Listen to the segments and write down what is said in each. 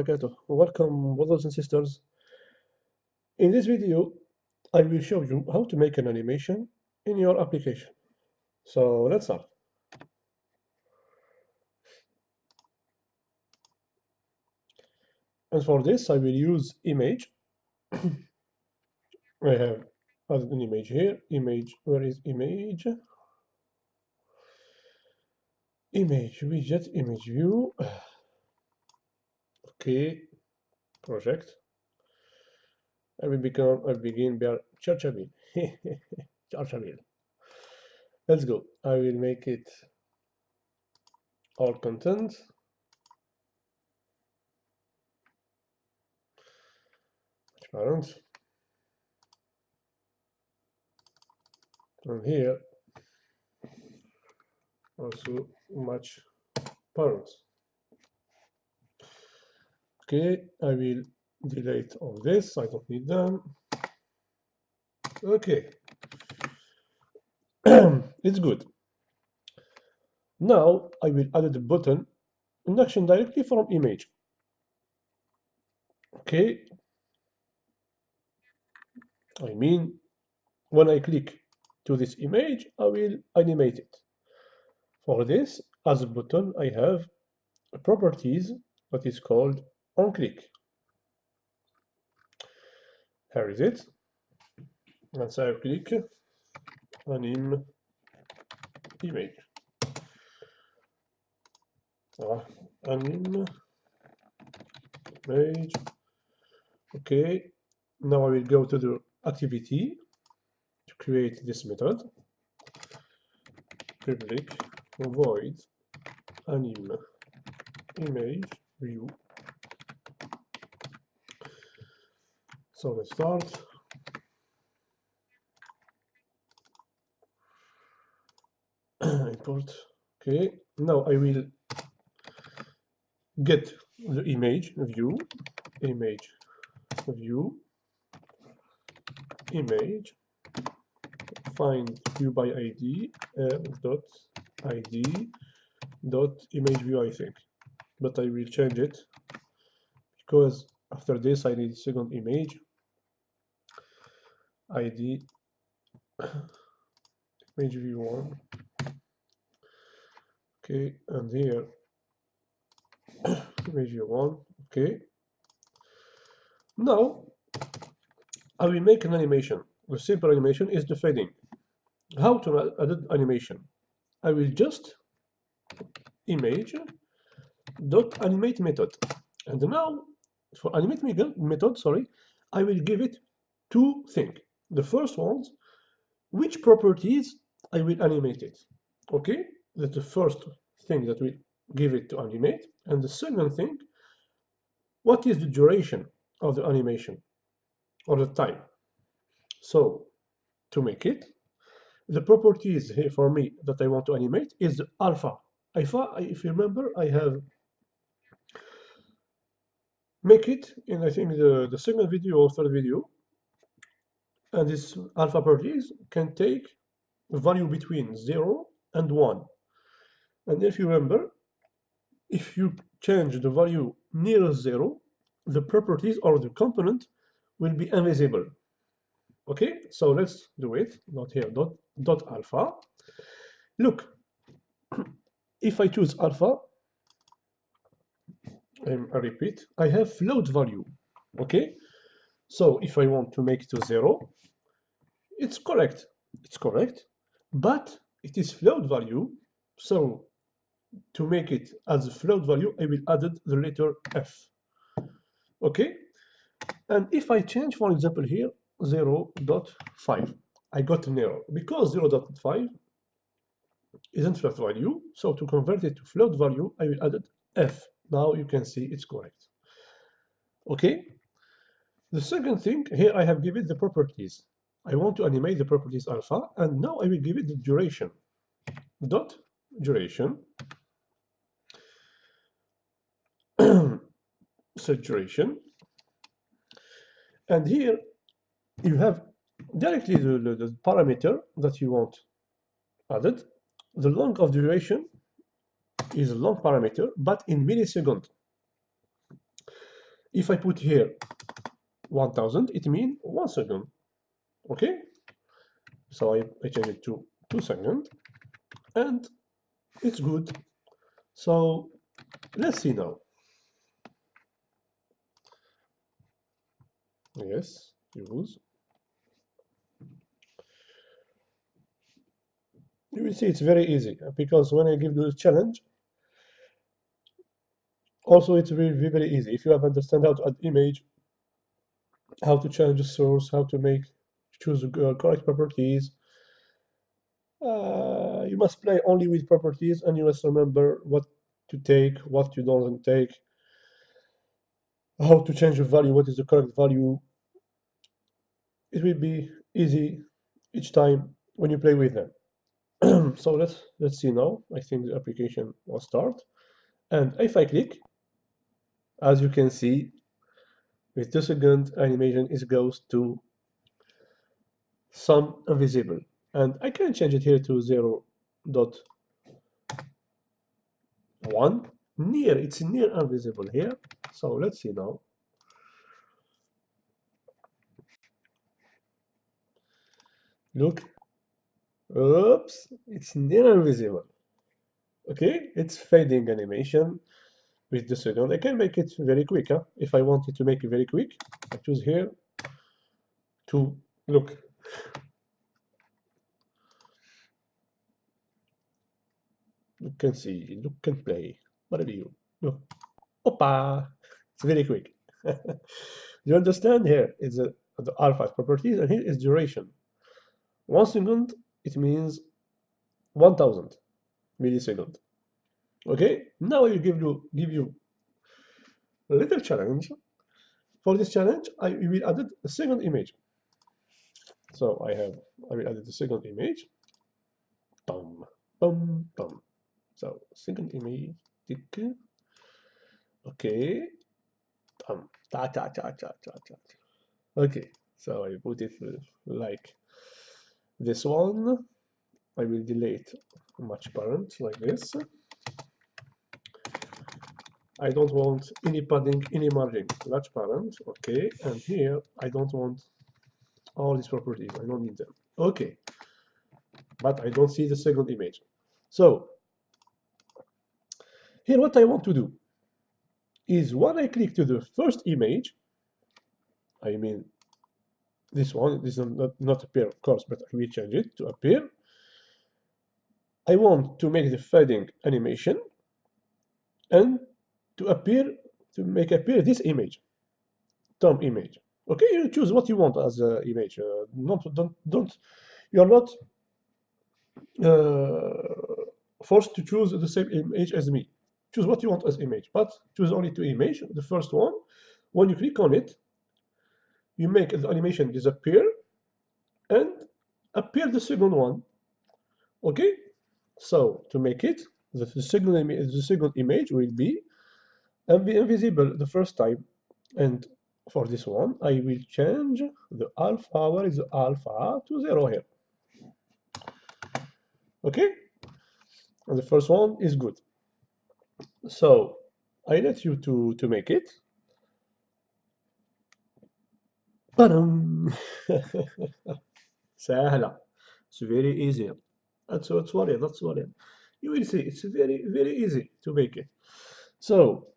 wabarakatuh. Welcome, brothers and sisters. In this video, I will show you how to make an animation in your application. So let's start. And for this, I will use image. I have added an image here. Image, where is image? Image widget, image view. Okay, project. I begin by Churchabil. Churchabil. Let's go. I will make it all content. Transparent. And here also match parents. Okay, I will delete all this, I don't need them. Okay, it's good. Now I will add the button in action directly from image. Okay, I mean when I click to this image, I will animate it. For this, as a button, I have a properties that is called onClick. Here is it. Once I click, anim image. Anim image. Okay, now I will go to the activity to create this method. Public void anim image view. So let's start. Import. Okay, now I will get the image view, image view, image, find view by ID, dot ID dot image view, I think, but I will change it because after this I need a second image. ID image view 1. Okay, and here image view 1. Okay, now I will make an animation. The simple animation is the fading. How to add animation? I will just image dot animate method, and now for animate method, sorry, I will give it two things. The first one, which properties I will animate it. Okay, that's the first thing that we give it to animate, and the second thing, what is the duration of the animation or the time. So to make it, the properties here for me that I want to animate is the alpha. Alpha, if you remember, I have make it in, I think, the second video or third video, and this alpha properties can take a value between 0 and 1. And if you remember, if you change the value near 0, the properties or the component will be invisible. Okay, so let's do it. Not here, dot alpha. Look, if I choose alpha, I repeat, I have float value. Okay, so if I want to make it to 0, it's correct. It's correct, but it is float value. So to make it as a float value, I will add the letter F. Okay, and if I change, for example, here 0.5, I got an error because 0.5 isn't float value. So to convert it to float value, I will add F. Now you can see it's correct. Okay. The second thing, here I have given the properties. I want to animate the properties alpha, and now I will give it the duration. Dot duration. Set duration. And here you have directly the parameter that you want added. The length of duration is a long parameter, but in milliseconds. If I put here 1000, it means 1 second. Okay, so I change it to 2 seconds, and it's good. So let's see now. Yes, use. You will see it's very easy, because when I give you the challenge, also it's very easy. If you have understand how to add image, how to change the source, how to choose correct properties, you must play only with properties, and you must remember what to take, what you don't take, how to change the value, what is the correct value. It will be easy each time when you play with them. So let's see now. I think the application will start, and if I click, as you can see, with 2-second animation, it goes to some invisible, and I can change it here to 0.1. It's near invisible here. So let's see now. Look, oops, it's near invisible. Okay, it's fading animation with the second. I can make it very quick. If I wanted to make it very quick, I choose here to look. You can see, look and play. What do you? Look, opa! It's very quick. You understand here? It's the alpha properties, and here is duration. 1 second, it means 1000 millisecond. Okay, now I will give you a little challenge. For this challenge, I will add a second image. So I will add the second image. Bum, bum, bum. So second image, tick. Okay. Ta ta ta ta ta ta. Okay. So I put it like this one. I will delete match parent like this. I don't want any padding, any margin. Match parent. Okay. And here I don't want all these properties. I don't need them. Okay. But I don't see the second image. So here what I want to do is when I click to the first image, I mean this one, this is not appear of course, but I will change it to appear. I want to make the fading animation and to make appear this image, Tom image. Okay, you choose what you want as an image. Don't you are not forced to choose the same image as me. Choose what you want as image, but choose only two images. The first one, when you click on it, you make the animation disappear and appear the second one. Okay, so to make it, the second image will be invisible the first time, and for this one I will change the alpha. Where is the alpha? To 0 here. Okay, and the first one is good. So I let you to make it. سهلة. It's very easy. That's worry. You will see. It's very easy to make it. So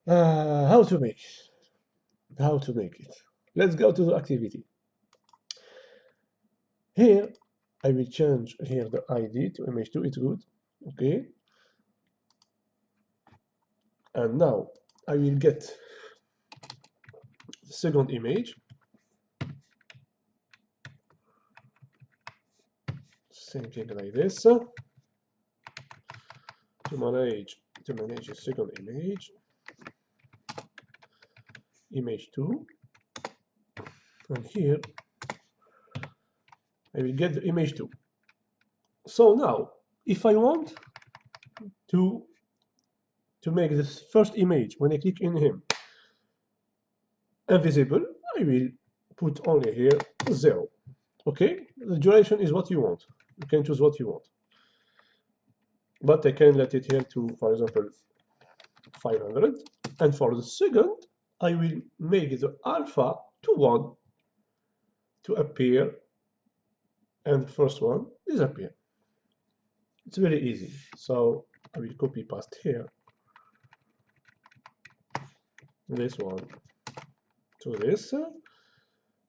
how to make it? Let's go to the activity. Here I will change here the ID to image2. It's good. Okay. And now I will get the second image. Same thing like this. To manage the second image2, and here I will get the image2. So now if I want to make this first image, when I click in him, invisible, I will put only here 0. Okay, the duration is what you want. You can choose what you want, but I can let it here to, for example, 500. And for the second, I will make the alpha to 1 to appear, and the first one disappear. It's very easy. So I will copy paste here this one to this,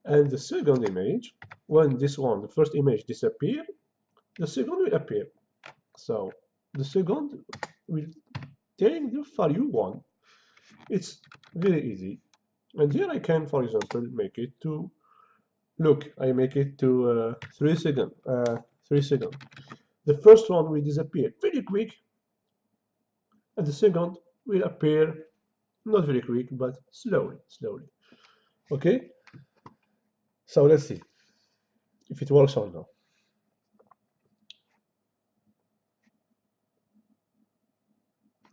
and the second image, when this one, the first image disappear, the second will appear. So the second will take the value 1. It's very easy. And here I can, for example, make it to, look, I make it to 3 seconds. 3 seconds. The first one will disappear very quick, and the second will appear not very quick, but slowly, slowly. Okay? So let's see if it works or not.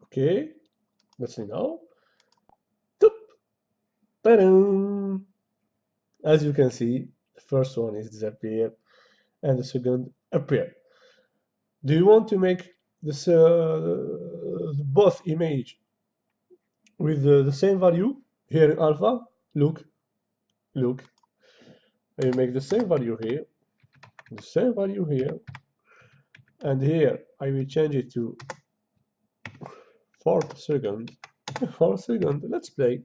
Okay, let's see now. As you can see, the first one is disappear and the second appear. Do you want to make this both image with the same value here in alpha? Look, look. I make the same value here, the same value here, and here I will change it to 4 seconds. 4 seconds. Let's play,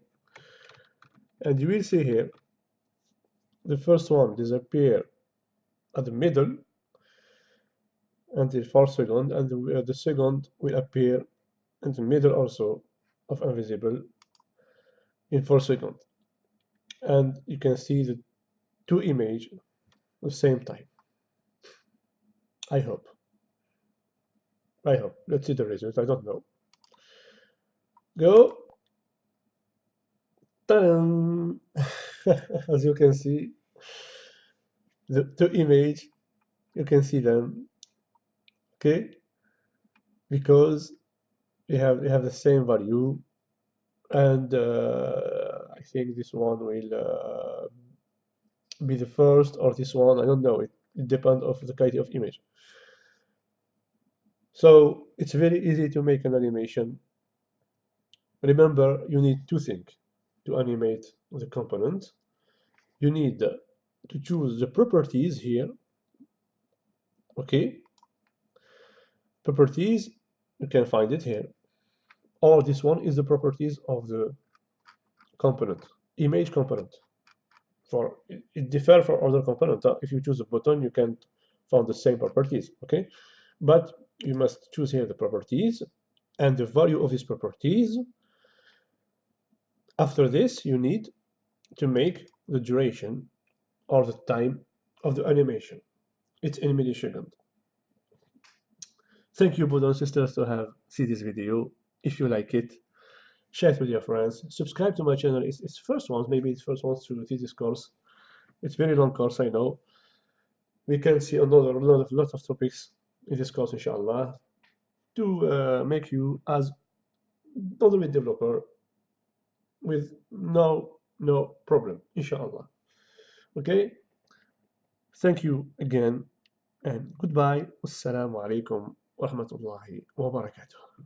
and you will see here the first one disappear at the middle until 4 seconds, and the second will appear in the middle also of invisible in 4 seconds. And you can see the two images at the same time. I hope. Let's see the result. I don't know. Go. Ta-da! As you can see, the two images, you can see them. Okay, because they have the same value, and I think this one will be the first, or this one, I don't know. It depends of the quality of image. So it's very easy to make an animation. Remember, you need two things to animate the component. You need to choose the properties here. Okay, properties, you can find it here. Or this one is the properties of the component, image component. For it differs from other component. If you choose a button, you can find the same properties. Okay, but you must choose here the properties and the value of these properties. After this, you need to make the duration or the time of the animation. It's in millisecond. Thank you, brothers and sisters, to have seen this video. If you like it, share it with your friends. Subscribe to my channel. It's first ones, maybe it's first ones to see this course. It's very long course, I know. We can see another lot of topics in this course, inshallah, to make you as Android developer with no problem, inshallah. Okay, thank you again, and goodbye. Wassalamu alaikum wa rahmatullahi wa barakatuh.